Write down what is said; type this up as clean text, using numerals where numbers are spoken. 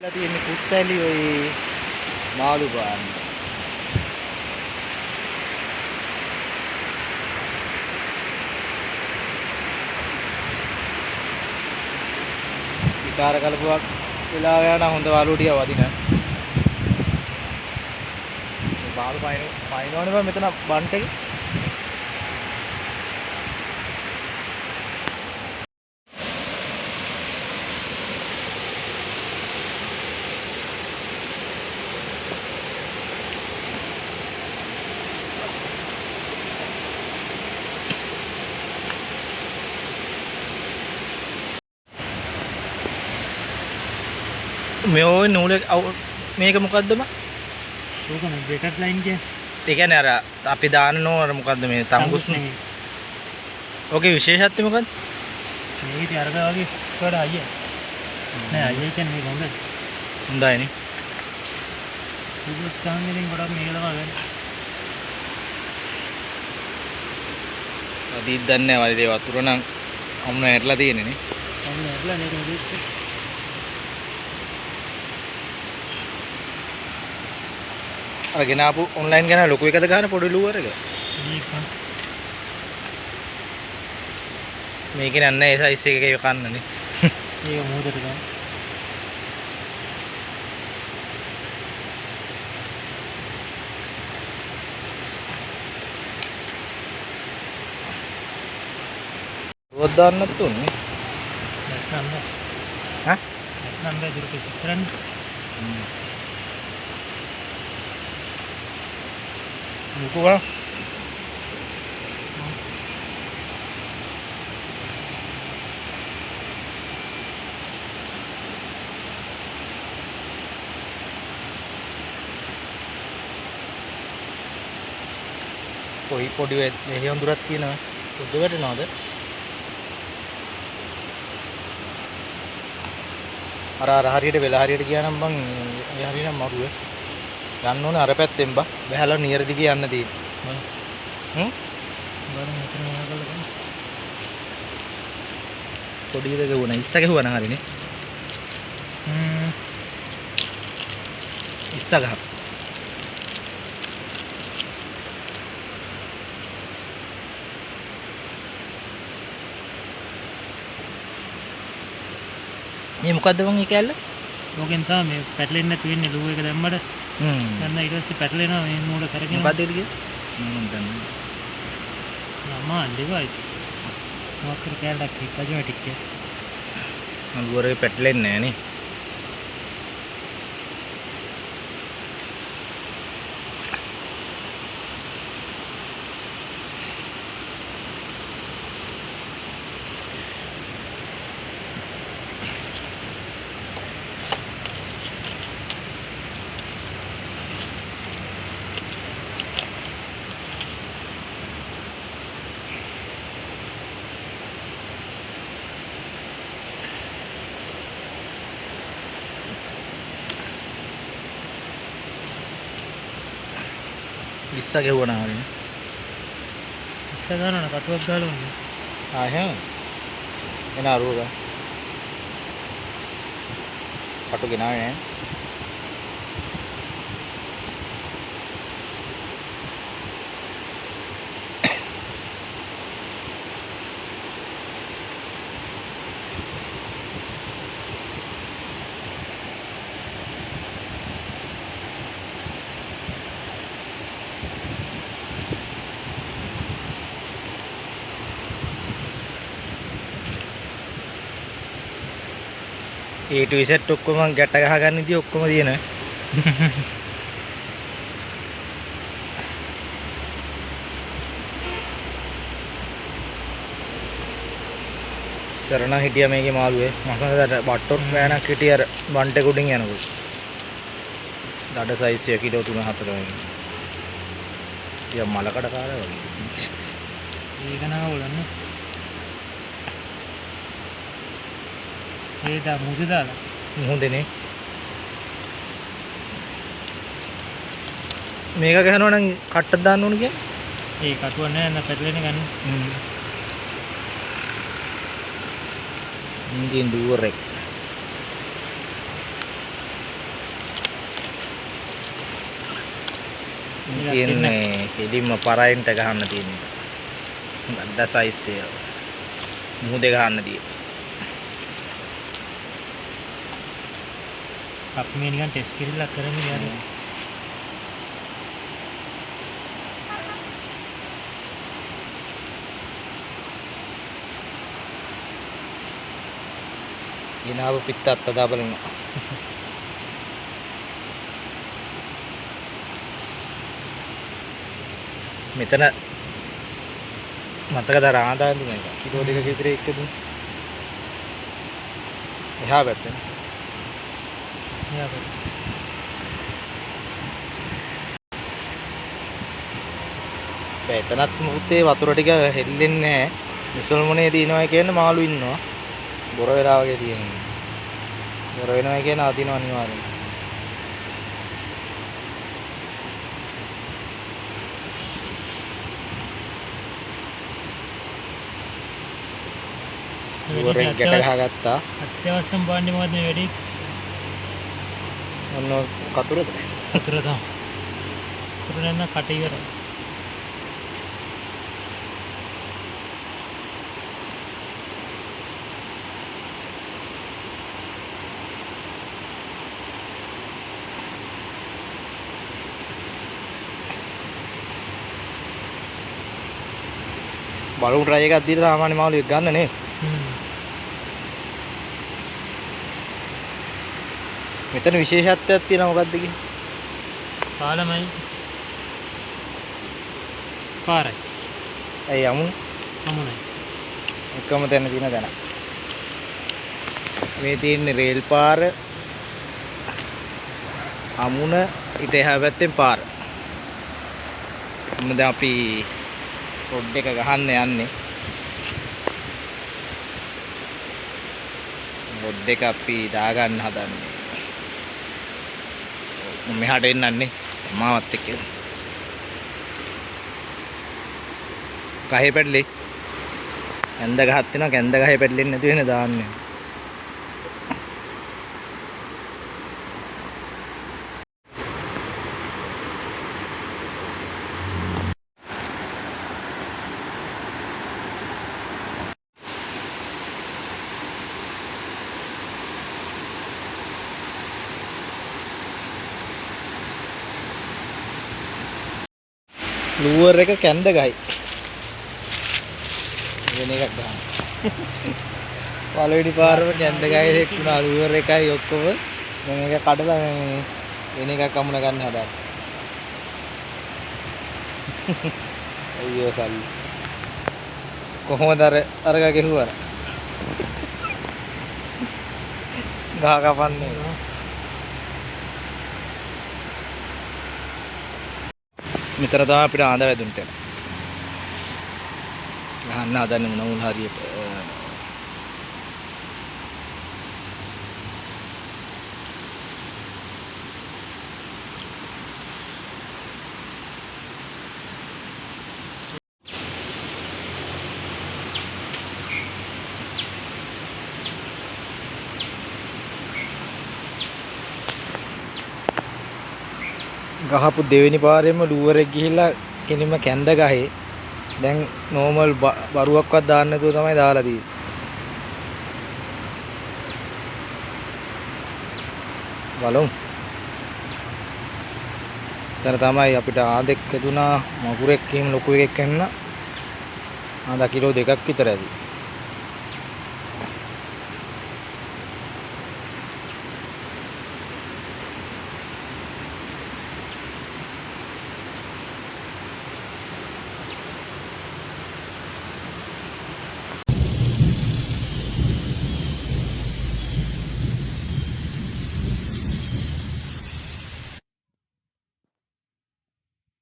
තියෙන්නේ කුස්සැලි ඔය මාළු පාන්න. විකාර කලපුවක් වෙලා යන හොඳ වලු ටික වදින. මාළු පයින්නවනේ මෙතන බන්ට් එකේ. මේ ඔය නූලේ මේක මොකද්ද බං? ඕකනේ බ්‍රේකට් ලයින් කියන්නේ. ඒ කියන්නේ අර අපි දාන නෝ අර මොකද්ද මේ තංගුස් නේ. ඔකේ විශේෂත්වය මොකද්ද? මේක ඉතින් අරක වගේ වඩා අයියා. නෑ අයියා කියන්නේ මේක හොඳයි. හොඳයිනේ. විදිස් ගන්න ඉතින් ගොඩක් මේලවා ගන්න. අදීත් දන්නේ නැහැ වලේ වතුර නම් අමුණ ඇරලා තියෙන්නේ නේ. අමුණ ඇරලා නේද විදිස්. අර ගෙනාපු ඔන්ලයින් ගන්න ලොකු එකද ගන්න පොඩි ලුවර් එක? මේක නන්නේ ඒ සයිස් එකේ කන්නනේ. ඒක මොහොතට ගන්න. රොත් දාන්නත් උන්නේ. නැත්නම් නෑ. හා? නැත්නම් බෑ දුර පිට කරන්නේ. මුකුවා පොඩි මෙහි හොඳුරක් තියෙනවා සුදු වැටෙනවද අර හරියට වෙලා හරියට ගියා නම් බං ඒ හරියනම් මරුවේ යන්න ඕනේ අර පැත්තෙන් බා බහැලා නියර දිගේ යන්න තියෙන්නේ බලන්න මෙතන මොනවද කරන්නේ පොඩි දෙක වුණා ඉස්ස ගැහුවා නම් හරිනේ ඉස්ස ගහ මේ මොකද්ද මං ඒ කැල්ල? ඕකෙන් තමයි මේ පැටලෙන්නේ නැතු වෙන්නේ ලූ එක දැම්මට. දැන් ඊට පස්සේ පැටලෙනවා මේ මූල කරගෙන. මොකද්ද ඒක කියේ? මම දන්නේ නැහැ. නම ඩිවයිස්. මොකක් කර කැලක් කොස්මැටික් එක. අලුවරේ පැටලෙන්නේ නැහැ නේ. ඉස්ස ගැහුවා නම් හරිනේ. ඉස්ස ගන්න කටුවක් ගාලා උන්නේ. ආ එහෙම. එන අරුව ගන්න. කටු ගෙනාවේ නැහැ. A to Z ඔක්කොම ගැට ගහ ගන්න ඉතින් ඔක්කොම තියෙනවා. සරණ හිටියා මේකේ මාළුවේ. මම බට්ටොත් ගෑනක් හිටිය අර බන්ට් එක උඩින් යනකොට. දඩ සයිස් එක කිලෝ 3-4 වගේ. ටික මලකඩ කාලා වගේ. ඒක නා වලන්නේ. ඒක මුහුදේ දාලා. මුහුදේනේ. මේක ගහනවා නම් කට්ටක් දාන්න ඕන කියන්නේ. ඒ කටුව නෑ න පැටලෙන්නේ ගන්න. Indian Durex තියෙන්නේ කෙලින්ම පරයින්ට ගහන්න තියෙන එක. ගඩ සයිස් එක. මුහුදේ ගහන්න තියෙන්නේ. අපි මේ නිකන් ටෙස්ට් කිරිල්ලක් කරන්නේ යාළුවා. ඊනාව පිටත් අදා බලන්න. මෙතන මතකද රාඳාඳු මේක කිලෝ දෙකක විතර එක්කද එහා පැත්තේ එතනත් මුහුතේ වතුර ටික හෙල්ලෙන්නේ නැහැ. මුසල්මනේ දිනනවා කියන්නේ මාළු ඉන්නවා. බොර වෙලා වගේ තියෙනවා. බොර වෙනවා කියන අදිනවා අනිවාර්යෙන්. වරෙන් ගැට ගහගත්තා. අත්‍යවශ්‍යම බාන්නේ මොකද මේ වැඩි? ඔන්න කතුරද? කතුර තමයි. කතුර නැත්නම් කට ඉවරයි. බලමු try එකක් දීලා සාමාන්‍ය මාළුවෙක් ගන්න නේ. මෙතන විශේෂත්වයක් තියෙනවා මොකක්ද කියන්නේ? පාලමයි. පාරයි. ඇයි යමු? අමුණයි. එකම තැන තියෙන තැන. මේ තියෙන්නේ රේල් පාර. අමුණ ඊට එහා පැත්තෙන් පාර. මොන දැන් අපි රොඩ් එක ගහන්න යන්නේ. රොඩ් එක අපි දාගන්න හදන්නේ. මෙහාට එන්නන්නේ මාවත් එක්ක. ගහේ පැටලේ. ඇඳ ගහක් තියෙනවා. කැඳ ගහේ පැටලෙන්නේ නැති වෙන දාන්නේ. ලුවර් එක කැඳ ගහයි. වෙන එකක් ගන්න. පළවෙනි පාරම කැඳ ගහේ එක්ුණා ලුවර් එකයි ඔක්කොම. දැන් මේක කඩලා මේ වෙන එකක් අමුණ ගන්න හදා. අයියෝ සල්ලි. කොහොමද අරගා ගෙහුවා? ගහ කපන්නේ. මෙතන තමයි අපිට ආඳ වැදුන්ට යන. ගහන්න හදන්නේ මොන වුණ හරියට. ගහපු දෙවෙනි පාරෙම ලුවරෙක් ගිහිල්ලා කෙලින්ම කැඳ ගහේ දැන් නෝමල් බරුවක්වත් දාන්න නැතුව තමයි දාලා තියෙන්නේ. බලමු. එතන තමයි අපිට ආදෙක් හදුනා මගුරෙක් කීම ලොකු එකක් එන්න. ආදා කිලෝ 2ක් විතර ඇති.